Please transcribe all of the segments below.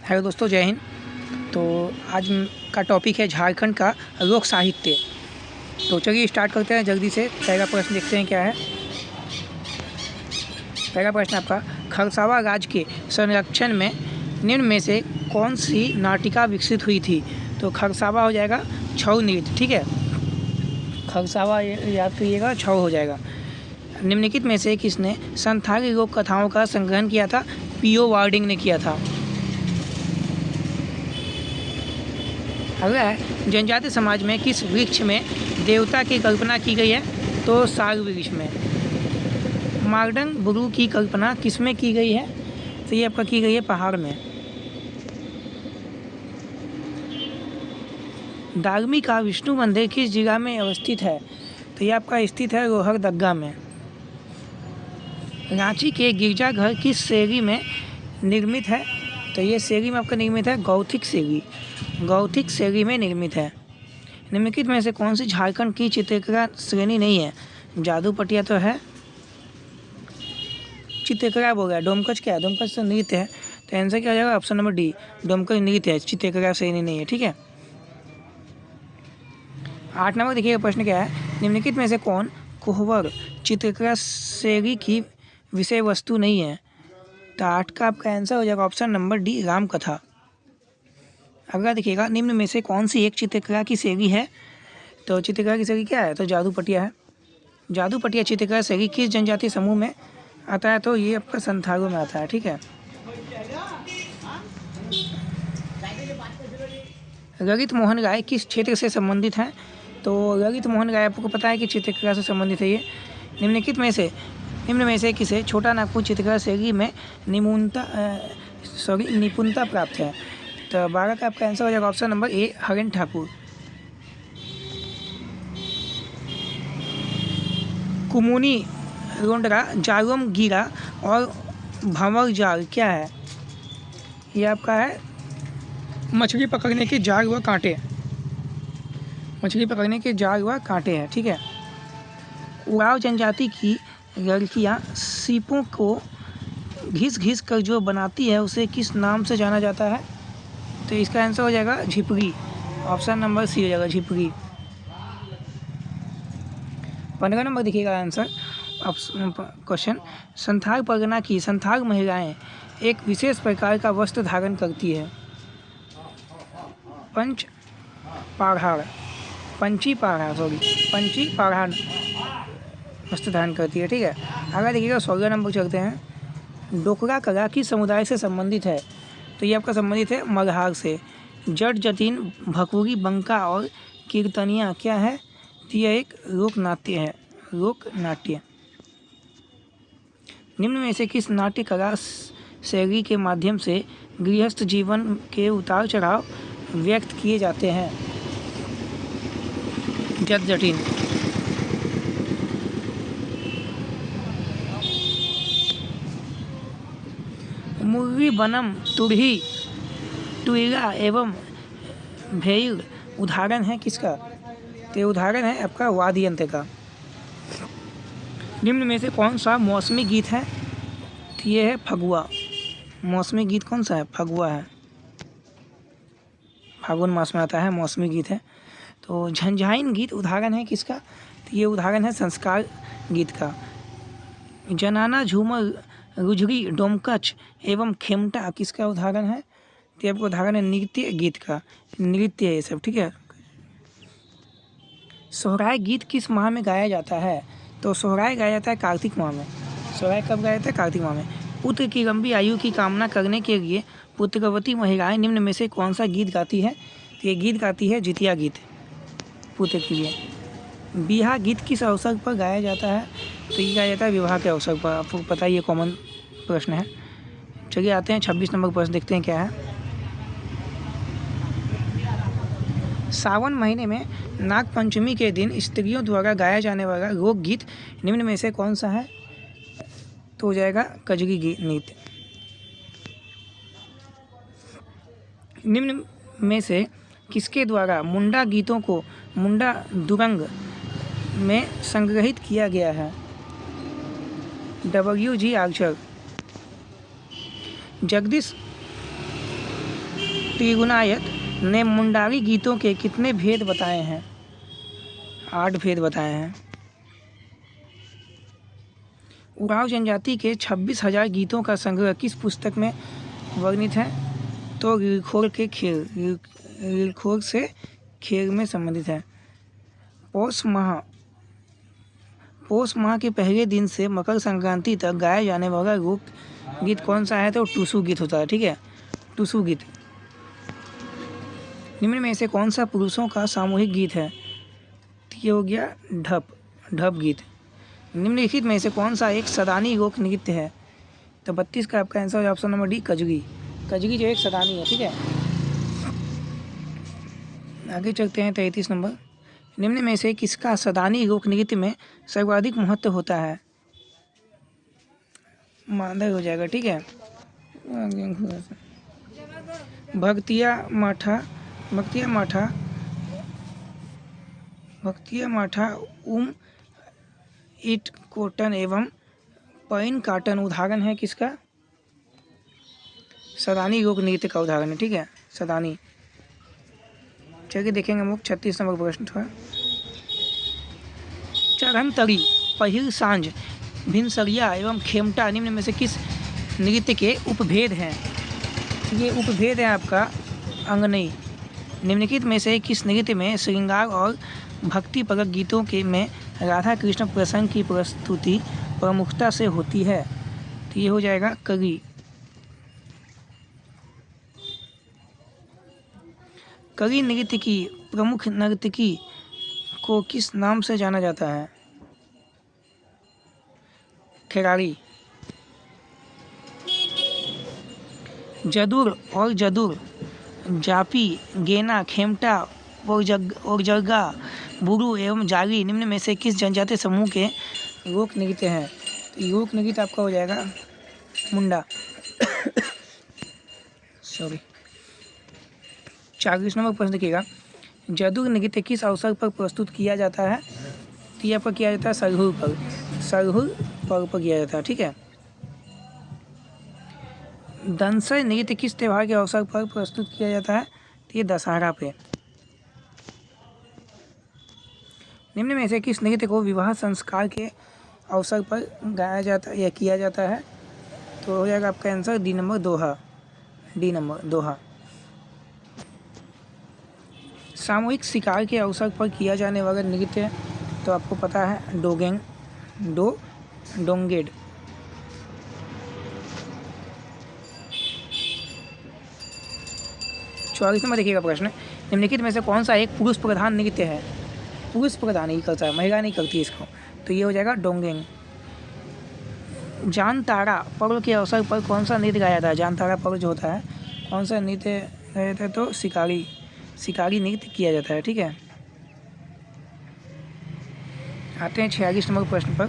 Hello दोस्तों, जय हिंद। तो आज का टॉपिक है झारखंड का लोक साहित्य। तो चलिए स्टार्ट करते हैं जल्दी से। पहला प्रश्न देखते हैं क्या है। पहला प्रश्न आपका, खरसावा राज्य के संरक्षण में निम्न में से कौन सी नाटिका विकसित हुई थी? तो खरसावा हो जाएगा छऊ नृत्य, ठीक है। खरसावा याद करिएगा, छऊ हो जाएगा। निम्नलिखित में से किसने संथाली लोक कथाओं का संग्रहण किया था? पीओ वार्डिंग ने किया था। अगला है, जनजाति समाज में किस वृक्ष में देवता की कल्पना की गई है? तो साग वृक्ष में। मार्डन बुरु की कल्पना किस में की गई है? तो ये आपका की गई है पहाड़ में। दागमी का विष्णु मंदिर किस जगह में अवस्थित है? तो ये आपका स्थित है लोहरदगा में। रांची के गिरजाघर किस शैली में निर्मित है? तो ये शैली में आपका निर्मित है गौथिक शैली। गौथिक शैली में निर्मित है। निम्नलिखित में से कौन सी झारखंड की चित्रकला श्रेणी नहीं है? जादू पटिया तो है, चित्रकला बोल रहा है। डोमकच क्या है? डोमकच तो नृत्य है। तो आंसर क्या हो जाएगा? ऑप्शन नंबर डी, डोमकच नृत्य है, चित्रकला श्रेणी नहीं है, ठीक है। 8 नंबर देखिएगा, प्रश्न क्या है। निम्नलिखित में से कौन कोहबर चित्रकला शैली की विषय वस्तु नहीं है? तो 8 का आपका आंसर हो जाएगा ऑप्शन नंबर डी, रामकथा। अगला देखिएगा, निम्न में से कौन सी एक चित्रकला की शैली है? तो चित्रकला की शैली क्या है? तो जादू पटिया है। जादू पटिया चित्रकला शैली किस जनजातीय समूह में आता है? तो ये आपका संथालों में आता है, ठीक है। ललित मोहन राय किस क्षेत्र से संबंधित हैं? तो ललित मोहन राय आपको पता है कि चित्रकला से संबंधित है ये। निम्नलिखित में से किसे छोटा नागपुर चित्रकला शैली में निपुणता प्राप्त है? तो 12 का आपका आंसर हो जाएगा option number A, Harendra Thakur. कुमुनी, रोंडरा, जागम गिरा और भंवर जाल क्या है? ये आपका है मछली पकड़ने के जाल व कांटे। मछली पकड़ने के जाल व कांटे हैं, ठीक है। उराव जनजाति की लड़कियां सीपों को घिस घिस कर जो बनाती है उसे किस नाम से जाना जाता है? तो इसका आंसर हो जाएगा झिपरी। ऑप्शन नंबर सी हो जाएगा, झिपरी। 15 नंबर देखिएगा आंसर क्वेश्चन। संथाल परगना की संथाल महिलाएं एक विशेष प्रकार का वस्त्र धारण करती है। पंची पाढ़ाड़ वस्त्र धारण करती है, ठीक है। अगर देखिएगा 16 नंबर चलते हैं। डोकरा कला किस समुदाय से संबंधित है? तो ये आपका संबंधित है मगहार से। जट जतीन, भकुरी, बंका और कीर्तनिया क्या है? तो यह एक लोक नाट्य है, लोक नाट्य। निम्न में से किस नाट्य कला शैली के माध्यम से गृहस्थ जीवन के उतार चढ़ाव व्यक्त किए जाते हैं? जट जटिन। मुर्गी, बनम, तुरही, टुईला एवं भेड़ उदाहरण है किसका? तो उदाहरण है आपका वाद्य यंत्र का। निम्न में से कौन सा मौसमी गीत है? तो ये है फगुआ। मौसमी गीत कौन सा है? फगुआ है। फागुन मास में आता है, मौसमी गीत है। तो झंझाइन गीत उदाहरण है किसका? तो ये उदाहरण है संस्कार गीत का। जनाना, झूमर, रुझरी, डोमकच एवं खेमटा किसका उदाहरण है? तो आपको उदाहरण है नृत्य गीत का। नृत्य है ये सब, ठीक है। सोहराय गीत किस माह में गाया जाता है? तो सोहराय गाया जाता है कार्तिक माह में। सोहराय कब गाया जाता है? कार्तिक माह में। पुत्र की लंबी आयु की कामना करने के लिए पुत्रवती महिलाएं निम्न में से कौन सा गीत गाती है? तो ये गीत गाती है जितिया गीत, पुत्र के लिए। बियाह गीत किस अवसर पर गाया जाता है? तो ये गाया जाता है विवाह के अवसर पर। आपको पता ही ये कॉमन प्रश्न है। चलिए आते हैं 26 नंबर प्रश्न, देखते हैं क्या है। सावन महीने में नाग पंचमी के दिन स्त्रियों द्वारा गाया जाने वाला लोकगीत निम्न में से कौन सा है? तो हो जाएगा कजरी नृत्य। निम्न में से किसके द्वारा मुंडा गीतों को मुंडा दुरंग में संग्रहित किया गया है? W.G. आर्चर। त्रिगुणायत ने मुंडारी गीतों के कितने भेद बताए हैं? 8 भेद बताए हैं। उरांव जनजाति के 26,000 गीतों का संग्रह किस पुस्तक में वर्णित है? तो रीलखोर से खेल में संबंधित है। पौष माह के पहले दिन से मकर संक्रांति तक गाया जाने वाला लोक गीत कौन सा है? तो टुसु गीत होता है। ठीक है, टुसु गीत। निम्न में से कौन सा पुरुषों का सामूहिक गीत है? ये हो गया ढप गीत। निम्नलिखित में से कौन सा एक सदानी लोक नृत्य है? तो 32 का आपका आंसर है option number D, Kajari. Kajari जो एक सदानी है। ठीक है, आगे चलते हैं 33 नंबर। निम्न में से किसका सदानी लोक नृत्य में सर्वाधिक महत्व होता है? मांदर हो जाएगा। ठीक है, भक्तिया माठा इट कोटन एवं पैन काटन उदाहरण है किसका? सदानी लोक नृत्य का उदाहरण है। ठीक है, सदानी। चलिए देखेंगे हम लोग 36 नंबर प्रश्न था। चरहन तरी, पहिल सांझ, भिनसरिया एवं खेमटा निम्न में से किस नृत्य के उपभेद हैं? ये उपभेद है आपका अंगनई। निम्नलिखित में से किस नृत्य में श्रृंगार और भक्तिपरक गीतों के में राधा कृष्ण प्रसंग की प्रस्तुति प्रमुखता से होती है? तो ये हो जाएगा करी। करी नृत्य की प्रमुख नर्तकी को किस नाम से जाना जाता है? खिलाड़ी। जदुर और जदुर, जापी, गेना, खेमटा और जरगा, बुरु एवं जागी निम्न में से किस जनजातीय समूह के लोक नृत्य हैं? तो लोक नृत्य आपका हो जाएगा मुंडा। सॉरी। 40 नंबर प्रश्न देखिएगा। जदुर नृत्य किस अवसर पर प्रस्तुत किया जाता है? तो ये आपका किया जाता है सरहुल पर्व पर किया जाता है। ठीक है। दंसर नृत्य किस त्यौहार के अवसर पर प्रस्तुत किया जाता है? तो ये दशहरा पे। निम्न में से किस नृत्य को विवाह संस्कार के अवसर पर गाया जाता है या किया जाता है? तो हो जाएगा आपका आंसर डी नंबर दोहा। सामूहिक शिकार के अवसर पर किया जाने वाला नृत्य तो आपको पता है डोंगेड। चौवालीस नंबर देखिएगा प्रश्न। निम्नलिखित में से कौन सा एक पुरुष प्रधान नृत्य है? पुरुष प्रधान ही करता है, महिला नहीं करती इसको। तो ये हो जाएगा डोंगेंग। जान तारा पर्व के अवसर पर कौन सा नृत्य गाया जाता है? जान तारा पर्व जो होता है कौन सा नृत्य गाया जाता है? तो शिकारी नृत्य किया जाता है। ठीक है, आते हैं 46 नंबर प्रश्न पर।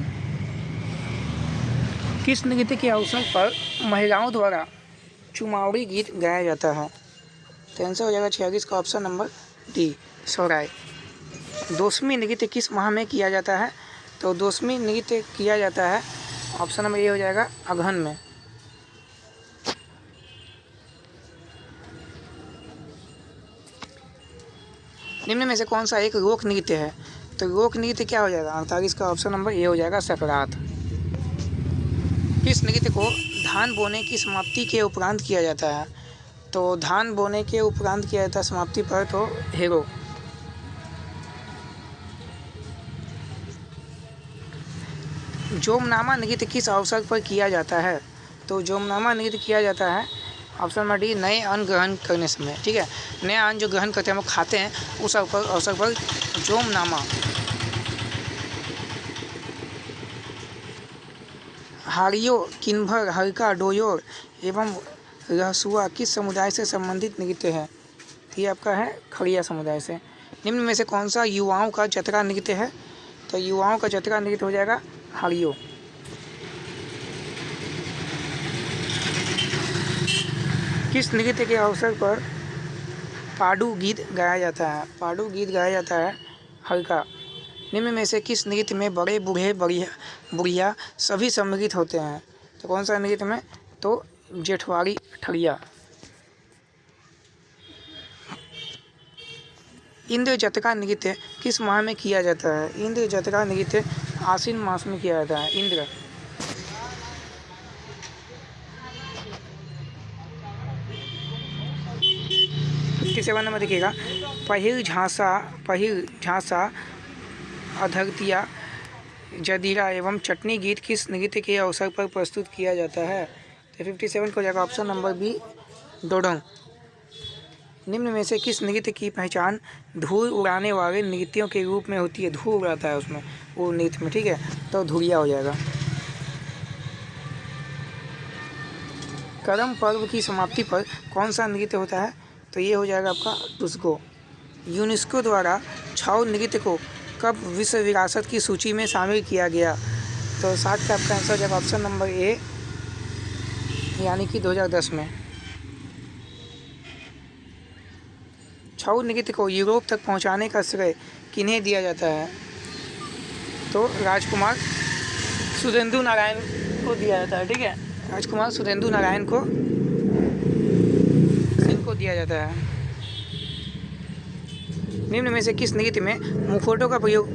किस नृत्य के अवसर पर महिलाओं द्वारा चुमावड़ी गीत गाया जाता है? तो आंसर हो जाएगा 46 का ऑप्शन नंबर डी, सोहराय। दोस्मी नृत्य किस माह में किया जाता है? तो दोस्मी नृत्य किया जाता है ऑप्शन नंबर ए हो जाएगा अगहन में। निम्न में से कौन सा एक लोक नृत्य है? तो लोक नृत्य क्या हो जाएगा? 48 का ऑप्शन नंबर ए हो जाएगा सकरात। किस नृत्य को धान बोने की समाप्ति के उपरांत किया जाता है? तो धान बोने के उपरांत किया जाता है समाप्ति पर, तो हेरो। जोमनामा नृत्य किस अवसर पर किया जाता है? तो जोमनामा नृत्य किया जाता है ऑप्शन नंबर डी, नए अन्न ग्रहण करने समय। ठीक है, नया अन्न जो ग्रहण करते हैं हम खाते हैं उस अवसर पर जोमनामा। हारियो, किन्भर, हरका, डोयोर एवं रहसुआ किस समुदाय से संबंधित नृत्य है? ये आपका है खड़िया समुदाय से। निम्न में से कौन सा युवाओं का जतरा नृत्य है? तो युवाओं का जतरा नृत्य हो जाएगा हारियो। किस नृत्य के अवसर पर पाडू गीत गाया जाता है? पाडू गीत गाया जाता है हरका। निम्न में से किस नृत्य में बड़े बूढ़े बुढ़िया सभी सम्मिलित होते हैं? तो कौन सा नृत्य में? तो जेठवाड़ी ठड़िया। इंद्र जतरा नृत्य किस माह में किया जाता है? इंद्र जतरा नृत्य आश्विन मास में किया जाता है। इंद्र 57 नंबर देखिएगा, पहिल झांसा अधरतिया जदीरा एवं चटनी गीत किस नृत्य के अवसर पर प्रस्तुत किया जाता है? तो 57 को जाएगा ऑप्शन नंबर बी, डोडोंग। निम्न में से किस नृत्य की पहचान धूल उड़ाने वाले नृत्यों के रूप में होती है? धूल उड़ाता है उसमें, वो नृत्य में, ठीक है, तो धुरिया हो जाएगा। करम पर्व की समाप्ति पर कौन सा नृत्य होता है? तो ये हो जाएगा आपका टुस्को। यूनेस्को द्वारा छऊ नृत्य को कब विश्व विरासत की सूची में शामिल किया गया? तो 60 का आपका आंसर हो जाएगा ऑप्शन नंबर ए, यानी कि 2010 में। छऊ नृत्य को यूरोप तक पहुंचाने का श्रेय किन्हें दिया जाता है? तो राजकुमार सुधेंदु नारायण को दिया जाता है, ठीक है, राजकुमार सुधेंदु नारायण को दिया जाता है। निम्न में से किस नृत्य में मुखौटों का प्रयोग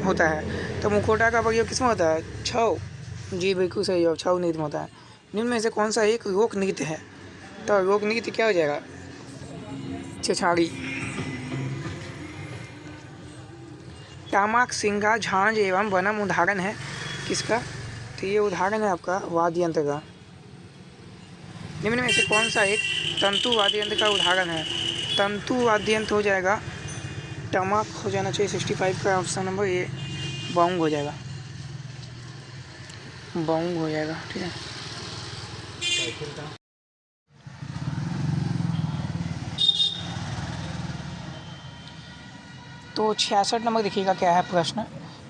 होता है? तो मुखौटा का प्रयोग किसमें होता है? छऊ। जी बिल्कुल सही है, छऊ नृत्य में होता है। निम्न में से कौन सा एक लोक नृत्य है? तो लोक नृत्य क्या हो जाएगा? छेछाड़ी। टामाक, सिंगा, झांझ एवं बनम उदाहरण है किसका? तो ये उदाहरण है आपका वाद्य यंत्र का। निम्न में से कौन सा एक तंतु वाद्य यंत्र का उदाहरण है? तंतु वाद्य यंत्र हो जाएगा टमाक हो जाना चाहिए 65 का ऑप्शन नंबर ए, बाउंग हो जाएगा, बाउंग हो जाएगा, ठीक है। तो 66 नंबर देखिएगा क्या है प्रश्न।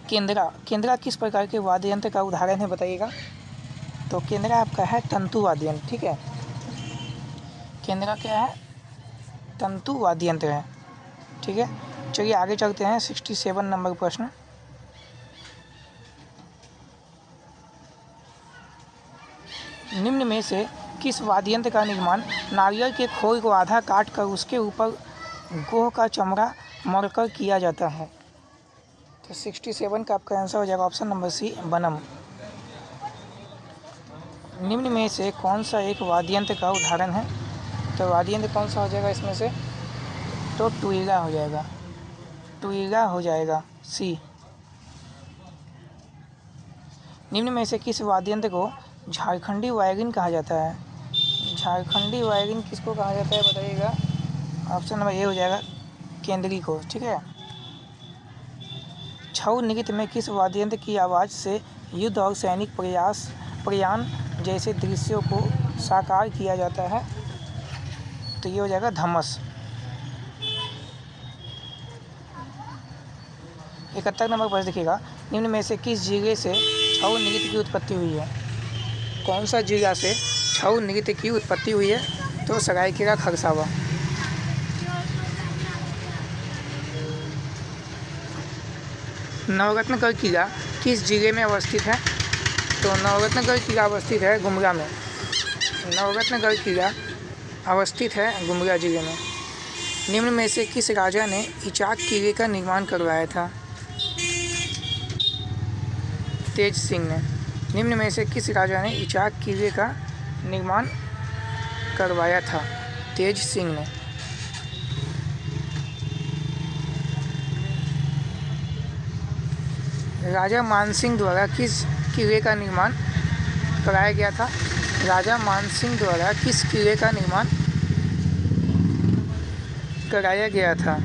केंद्रा किस प्रकार के वाद्य यंत्र का उदाहरण है बताइएगा? तो केंद्रा आपका है तंतु वाद्य यंत्र, ठीक है। केंद्रा क्या है? तंतु वाद्य यंत्र है, ठीक है। चलिए आगे चलते हैं 67 नंबर प्रश्न। निम्न में से किस वाद्य यंत्र का निर्माण नारियल के खोल को आधा काट कर उसके ऊपर गोह का चमड़ा मढ़कर किया जाता है? तो 67 का आपका आंसर हो जाएगा ऑप्शन नंबर सी, बनम। निम्न में से कौन सा एक वाद्य यंत्र का उदाहरण है? तो वाद्य यंत्र कौन सा हो जाएगा इसमें से? तो टुईगा हो जाएगा, टुईगा हो जाएगा सी। निम्न में से किस वाद्य यंत्र को झारखंडी वायलिन कहा जाता है? झारखंडी वायलिन किसको कहा जाता है बताइएगा? ऑप्शन नंबर ए हो जाएगा केंद्री को, ठीक है। छऊ नृत्य में किस वाद्य यंत्र की आवाज़ से युद्ध और सैनिक प्रयाण जैसे दृश्यों को साकार किया जाता है? तो ये हो जाएगा धमस। 71 नंबर पर देखिएगा, निम्न में से किस जिले से छऊ नृत्य की उत्पत्ति हुई है? कौन सा जिला से छऊ नृत्य की उत्पत्ति हुई है? तो सरायकेला खरसावा। नवरत्नगढ़ किला किस जिले में अवस्थित है? तो नवरत्नगढ़ किला अवस्थित है गुमला में। नवरत्नगढ़ किला अवस्थित है गुमला जिले में। निम्न में से किस राजा ने इचाक किले का निर्माण करवाया था? तेज सिंह ने। निम्न में से किस राजा ने इचाक किले का निर्माण करवाया था? तेज सिंह ने। राजा मानसिंह द्वारा किस किले का निर्माण कराया गया था? राजा मानसिंह द्वारा किस किले का निर्माण कराया गया था?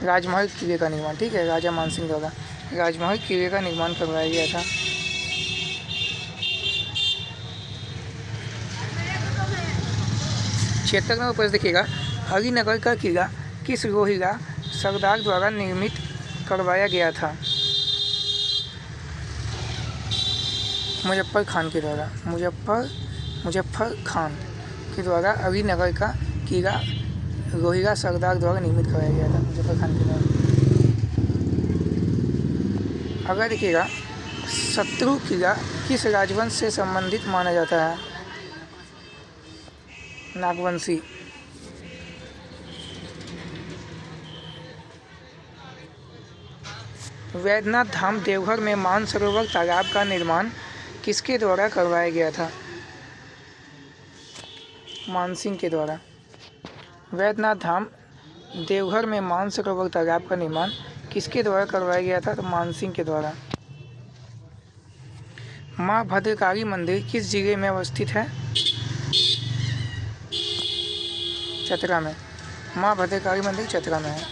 राजमहल किले का निर्माण, ठीक है, राजा मानसिंह द्वारा राजमहल किले का निर्माण करवाया गया था। क्षेत्र में ऊपर देखिएगा, हरिनगर का किला किस रोहिला सरदार द्वारा निर्मित करवाया गया था? मुजफ्फर खान के द्वारा, मुजफ्फर खान के द्वारा हरिनगर का किला रोहिला सरदार द्वारा निर्मित कराया गया था, मुजफ्फर खान के द्वारा। अगर देखिएगा, शत्रु किला किस राजवंश से संबंधित माना जाता है? नागवंशी। वैद्यनाथ धाम देवघर में मानसरोवर तालाब का निर्माण किसके द्वारा करवाया गया था? मानसिंह के द्वारा। वैद्यनाथ धाम देवघर में मानसरोवर तालाब का निर्माण किसके द्वारा करवाया गया था? तो मानसिंह के द्वारा। माँ भद्रकाली मंदिर किस जिले में अवस्थित है? चतरा में। माँ भद्रकाली मंदिर चतरा में है।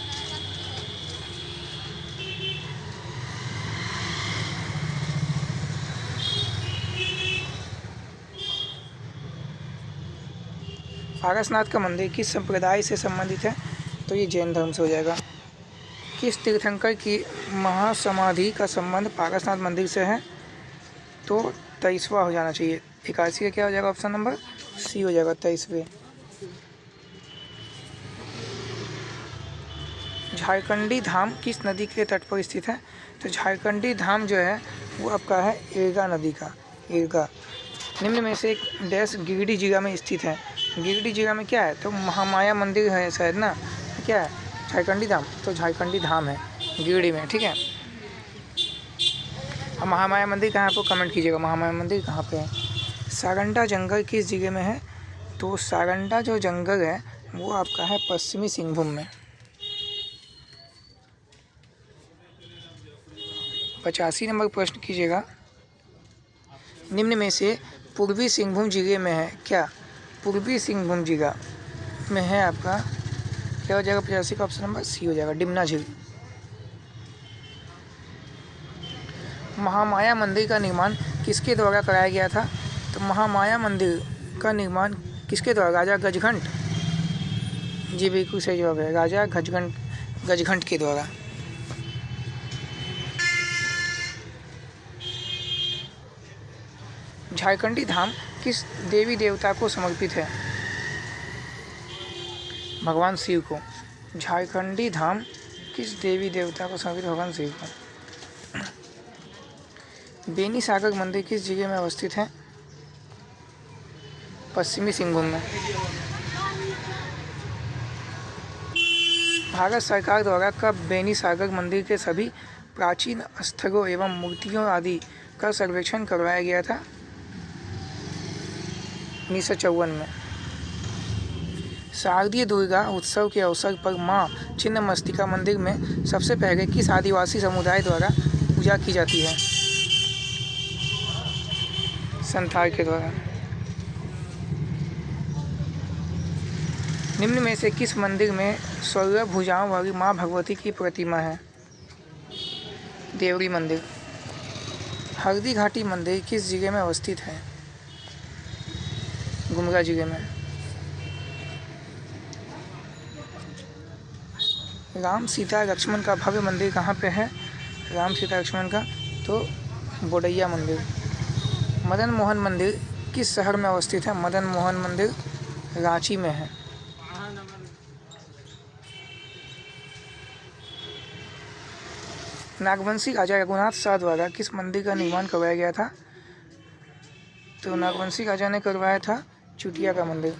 पारसनाथ का मंदिर किस संप्रदाय से संबंधित है? तो ये जैन धर्म से हो जाएगा। किस तीर्थंकर की महासमाधि का संबंध पारसनाथ मंदिर से है? तो 23वां हो जाना चाहिए। 81 का क्या हो जाएगा? ऑप्शन नंबर सी हो जाएगा, 23वें। झारखंडी धाम किस नदी के तट पर स्थित है? तो झारखंडी धाम जो है वो आपका है इरगा नदी का, इरगा। निम्न में से एक डैश गिरिडीह जिला में स्थित है। गिरिडीह जिला में क्या है? तो महामाया मंदिर है शायद ना, क्या है? झारखंडी धाम। तो झारखंडी धाम है गिरिडीह में, ठीक है। अब महामाया मंदिर कहाँ पर कमेंट कीजिएगा, महामाया मंदिर कहाँ पे है? सारंडा जंगल किस जिले में है? तो सारंडा जो जंगल है वो आपका है पश्चिमी सिंहभूम में। 85 नंबर प्रश्न कीजिएगा। निम्न में से पूर्वी सिंहभूम जिले में है क्या? पूर्वी सिंहभूम जिला में है आपका क्या हो जाएगा? 85 का ऑप्शन नंबर सी हो जाएगा, डिमना झील। महामाया मंदिर का निर्माण किसके द्वारा कराया गया था? तो महामाया मंदिर का निर्माण किसके द्वारा? राजा गजघंट। जी बिल्कुल सही जवाब है, राजा गजघंट के द्वारा। झारखंडी धाम किस देवी देवता को समर्पित है? भगवान शिव को। झारखंडी धाम किस देवी देवता को समर्पित? भगवान शिव को। बेनी सागर मंदिर किस जिले में अवस्थित है? पश्चिमी सिंहभूम में। भारत सरकार द्वारा कब बेनी सागर मंदिर के सभी प्राचीन स्थलों एवं मूर्तियों आदि का सर्वेक्षण करवाया गया था? 1954 में। शारदीय दुर्गा उत्सव के अवसर पर मां छिन्नमस्तिका मंदिर में सबसे पहले किस आदिवासी समुदाय द्वारा पूजा की जाती है? संथाल के द्वारा। निम्न में से किस मंदिर में 16 भुजाओं वाली मां भगवती की प्रतिमा है? देवरी मंदिर। हल्दी घाटी मंदिर किस जिले में अवस्थित है? गुमला जिले में। राम सीता लक्ष्मण का भव्य मंदिर कहाँ पे है? राम सीता लक्ष्मण का तो बोडैया मंदिर। मदन मोहन मंदिर किस शहर में अवस्थित है? मदन मोहन मंदिर रांची में है। नागवंशी राजा रघुनाथ शाह द्वारा किस मंदिर का निर्माण करवाया गया था? तो नागवंशी राजा ने करवाया था चुटिया का मंदिर।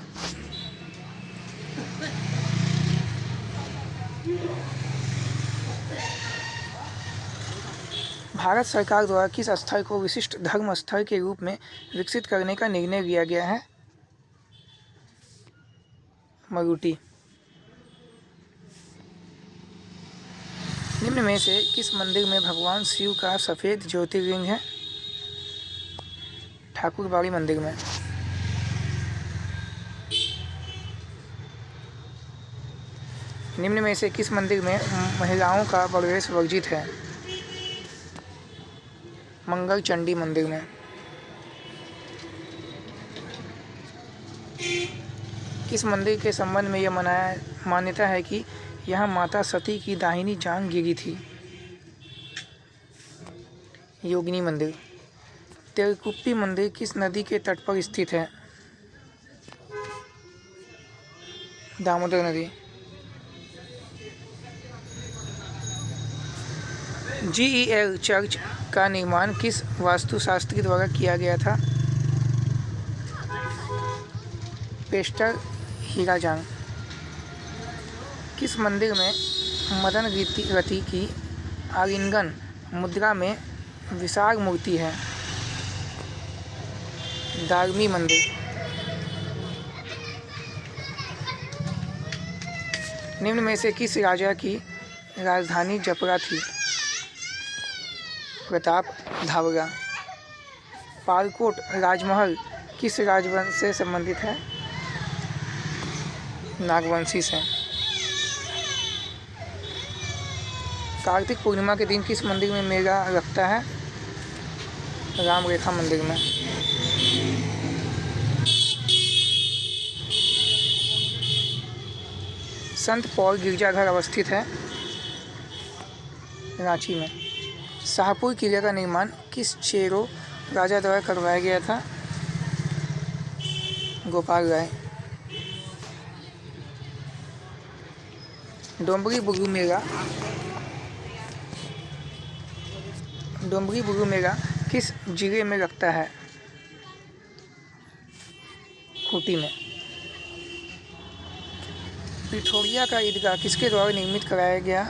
भारत सरकार द्वारा किस स्थल को विशिष्ट धर्म स्थल के रूप में विकसित करने का निर्णय लिया गया है? मरूटी। निम्न में से किस मंदिर में भगवान शिव का सफ़ेद ज्योतिर्लिंग है? ठाकुरबाड़ी मंदिर में। निम्न में से किस मंदिर में महिलाओं का प्रवेश वर्जित है? मंगल चंडी मंदिर में। किस मंदिर के संबंध में यह मान्यता है कि यहाँ माता सती की दाहिनी जांघ गिरी थी? योगिनी मंदिर। तेलकुप्पी मंदिर किस नदी के तट पर स्थित है? दामोदर नदी। GEL चर्च का निर्माण किस वास्तुशास्त्री द्वारा किया गया था? पेस्टर हीराजांग। किस मंदिर में मदन रति की आलिंगन मुद्रा में विशाल मूर्ति है? दागमी मंदिर। निम्न में से किस राजा की राजधानी जपरा थी? प्रताप धावरा। पालकोट राजमहल किस राजवंश से संबंधित है? नागवंशी से। कार्तिक पूर्णिमा के दिन किस मंदिर में मेला लगता है? राम रेखा मंदिर में। संत पौल गिरजाघर अवस्थित है? रांची में। शाहपुर किले का निर्माण किस चेरो राजा द्वारा करवाया गया था? गोपाल राय। डोंबरी बुगू मेला किस जिले में लगता है? खूंटी में। पिठोरिया का ईदगाह किसके द्वारा निर्मित कराया गया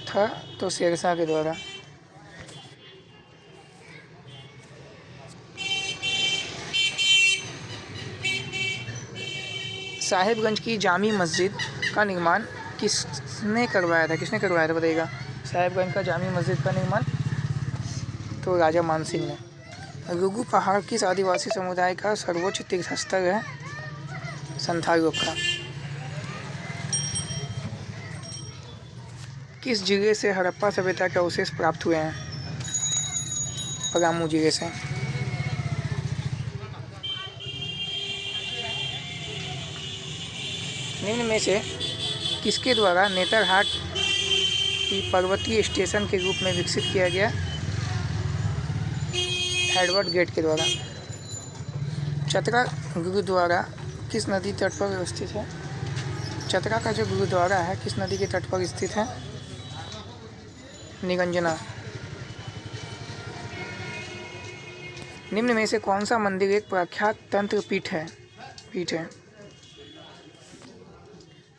था? तो शेरशाह के द्वारा। साहिबगंज की जामी मस्जिद का निर्माण किसने करवाया था? बताइएगा। साहिबगंज का जामी मस्जिद का निर्माण तो राजा मानसिंह ने। रुगू पहाड़ किस आदिवासी समुदाय का सर्वोच्च तीर्थस्थल है? संथाल लोग का। किस जिले से हड़प्पा सभ्यता के अवशेष प्राप्त हुए हैं? पलामू जिले से। निम्न में से किसके द्वारा नेतरहाट की पर्वतीय स्टेशन के रूप में विकसित किया गया? एडवर्ड गेट के द्वारा। चतरा गुरुद्वारा किस नदी तट पर स्थित है? चतरा का जो गुरुद्वारा है किस नदी के तट पर स्थित है? निरंजना। निम्न में से कौन सा मंदिर एक प्रख्यात तंत्र पीठ है?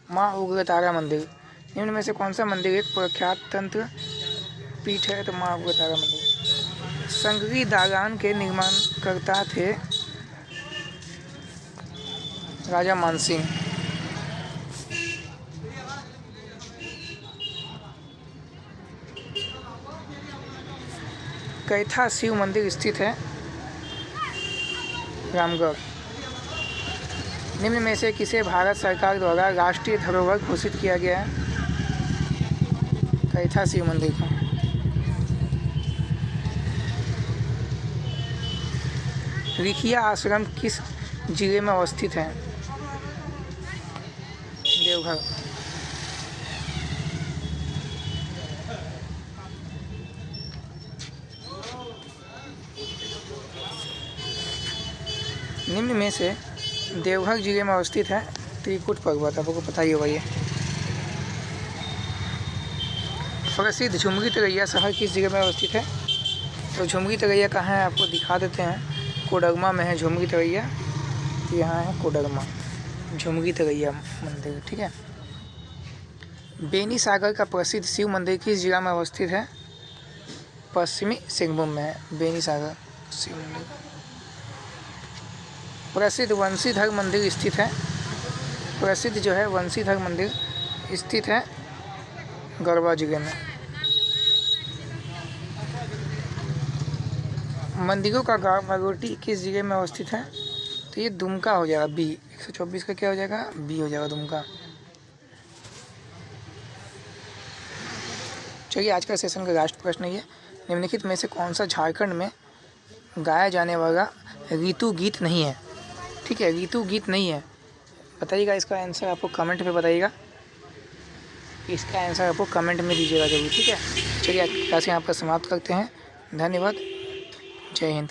माँ उग्रतारा मंदिर। निम्न में से कौन सा मंदिर एक प्रख्यात तंत्र पीठ है? तो माँ उग्रतारा मंदिर। संगरी दालान के निर्माणकर्ता थे? राजा मानसिंह। कैथा शिव मंदिर स्थित है? रामगढ़। निम्न में से किसे भारत सरकार द्वारा राष्ट्रीय धरोहर घोषित किया गया है? कैथा शिव मंदिर को। रिखिया आश्रम किस जिले में अवस्थित है? देवघर। निम्न में से देवघर जिले में अवस्थित है त्रिकुट पर्वत, आपको पता ही होगा ये। प्रसिद्ध झुमरी तरैया शहर किस जगह में अवस्थित है? तो झुमरी तरैया कहाँ है आपको दिखा देते हैं। कोडरमा में है झुमरी तरैया, यहाँ है कोडरमा झुमरी तरैया मंदिर, ठीक है। बेनी सागर का प्रसिद्ध शिव मंदिर किस जिला में अवस्थित है? पश्चिमी सिंहभूम में है बेनी सागर शिव मंदिर। प्रसिद्ध वंशीधर मंदिर स्थित है? प्रसिद्ध जो है वंशीधर मंदिर स्थित है गढ़वा जिले में। मंदिरों का गाँव भगवती किस जिले में अवस्थित है? तो ये दुमका हो जाएगा, बी। 124 का क्या हो जाएगा? बी हो जाएगा, दुमका। चलिए आज का सेशन का लास्ट प्रश्न ये, निम्नलिखित में से कौन सा झारखंड में गाया जाने वाला ऋतु गीत नहीं है? ठीक है, ऋतु गीत नहीं है, बताइएगा। इसका आंसर आपको कमेंट में बताइएगा, इसका आंसर आपको कमेंट में दीजिएगा जरूर, ठीक है। चलिए क्लास यहाँ पर समाप्त करते हैं। धन्यवाद। जय हिंद।